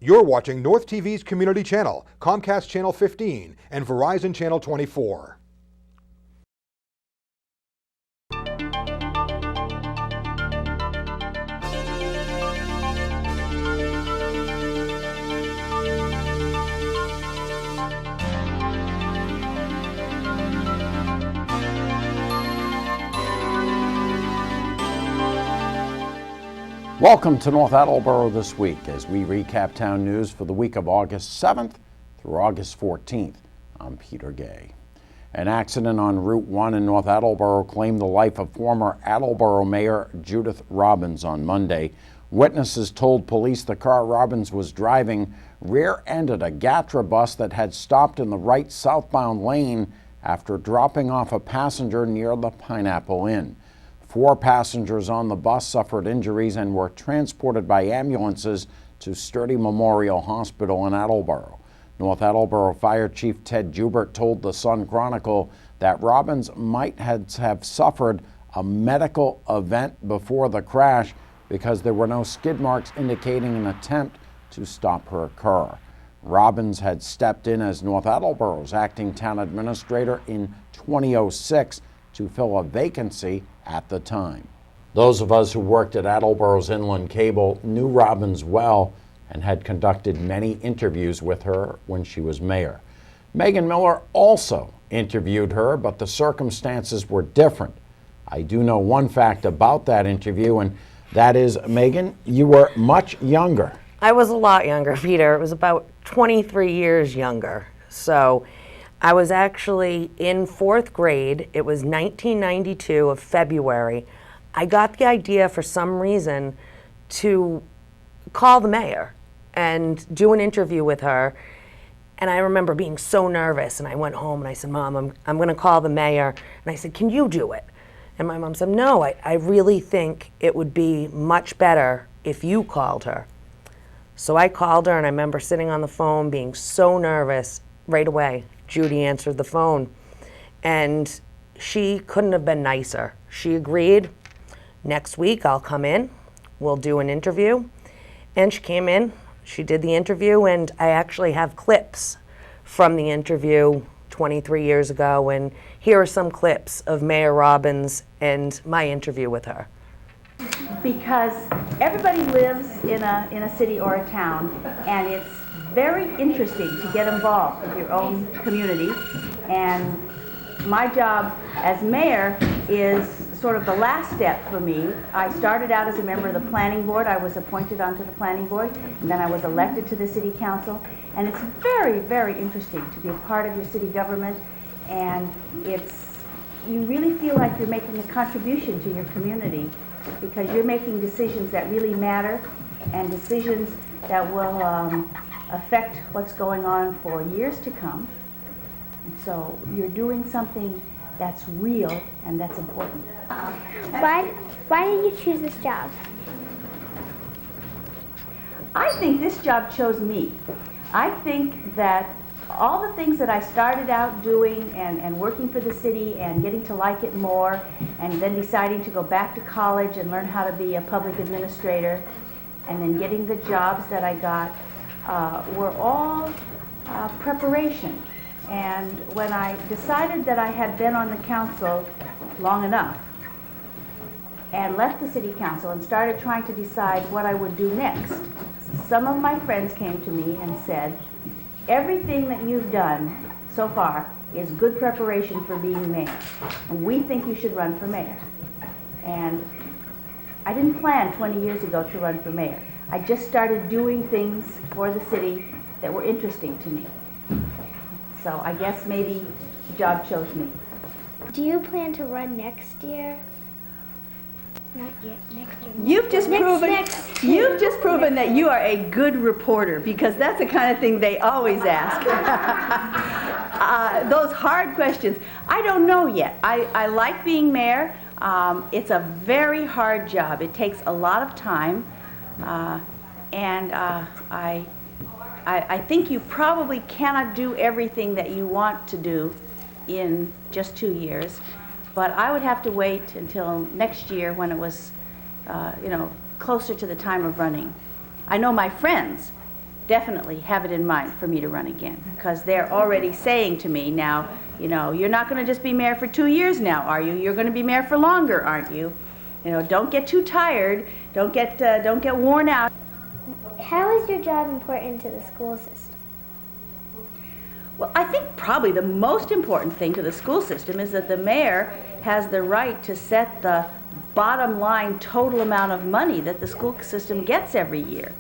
You're watching North TV's Community Channel, Comcast Channel 15, and Verizon Channel 24. Welcome to North Attleboro this week as we recap town news for the week of August 7th through August 14th. I'm Peter Gay. An accident on Route 1 in North Attleboro claimed the life of former Attleboro Mayor Judy Robbins on Monday. Witnesses told police the car Robbins was driving rear-ended a Gatra bus that had stopped in the right southbound lane after dropping off a passenger near the Pineapple Inn. 4 passengers on the bus suffered injuries and were transported by ambulances to Sturdy Memorial Hospital in Attleboro. North Attleboro Fire Chief Ted Joubert told the Sun Chronicle that Robbins might have suffered a medical event before the crash because there were no skid marks indicating an attempt to stop her car. Robbins had stepped in as North Attleboro's acting town administrator in 2006 to fill a vacancy at the time. Those of us who worked at Attleboro's Inland Cable knew Robbins well and had conducted many interviews with her when she was mayor. Megan Miller also interviewed her, but the circumstances were different. I do know one fact about that interview, and that is, Megan, you were much younger. I was a lot younger, Peter. It was about 23 years younger. So I was actually in 4th grade. It was 1992 of February. I got the idea for some reason to call the mayor and do an interview with her. And I remember being so nervous, and I went home and I said, Mom, I'm gonna call the mayor. And I said, can you do it? And my mom said, no, I really think it would be much better if you called her. So I called her, and I remember sitting on the phone being so nervous. Right away, Judy answered the phone, and she couldn't have been nicer. She agreed, next week I'll come in, we'll do an interview. And she came in, she did the interview, and I actually have clips from the interview 23 years ago, and here are some clips of Mayor Robbins and my interview with her. Because everybody lives in a city or a town, and it's very interesting to get involved with your own community. And my job as mayor is sort of the last step for me. I started out as a member of the planning board. I was appointed onto the planning board, and then I was elected to the city council. And it's very, very interesting to be a part of your city government, and you really feel like you're making a contribution to your community because you're making decisions that really matter and decisions that will affect what's going on for years to come. And so you're doing something that's real and that's important. Why did you choose this job? I think this job chose me. I think that all the things that I started out doing and working for the city and getting to like it more, and then deciding to go back to college and learn how to be a public administrator, and then getting the jobs that I got, were all preparation. And when I decided that I had been on the council long enough and left the city council and started trying to decide what I would do next, some of my friends came to me and said, everything that you've done so far is good preparation for being mayor, and we think you should run for mayor. And I didn't plan 20 years ago to run for mayor. I just started doing things for the city that were interesting to me. So I guess maybe the job chose me. Do you plan to run next year? Not yet, next year. You've just proven that you are a good reporter, because that's the kind of thing they always ask. Those hard questions. I don't know yet. I like being mayor. It's a very hard job. It takes a lot of time. And I think you probably cannot do everything that you want to do in just 2 years. But I would have to wait until next year when it was, closer to the time of running. I know my friends definitely have it in mind for me to run again, because they're already saying to me now, you know, you're not going to just be mayor for 2 years now, are you? You're going to be mayor for longer, aren't you? You know, don't get too tired, don't get worn out. How is your job important to the school system? Well, I think probably the most important thing to the school system is that the mayor has the right to set the bottom line total amount of money that the school system gets every year.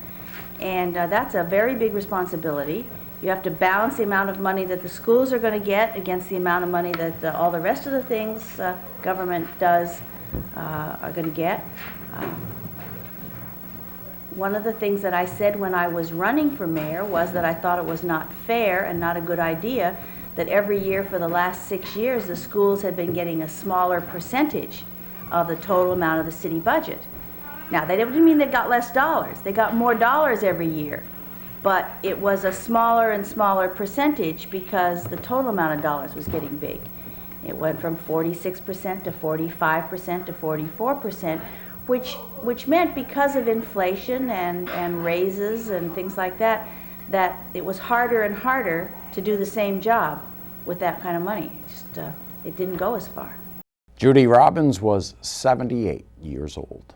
And that's a very big responsibility. You have to balance the amount of money that the schools are going to get against the amount of money that all the rest of the things government does are going to get. One of the things that I said when I was running for mayor was that I thought it was not fair and not a good idea that every year for the last 6 years the schools had been getting a smaller percentage of the total amount of the city budget. Now, that didn't mean they got less dollars. They got more dollars every year. But it was a smaller and smaller percentage because the total amount of dollars was getting big. It went from 46% to 45% to 44%, which meant because of inflation and raises and things like that, that it was harder and harder to do the same job with that kind of money. It didn't go as far. Judy Robbins was 78 years old.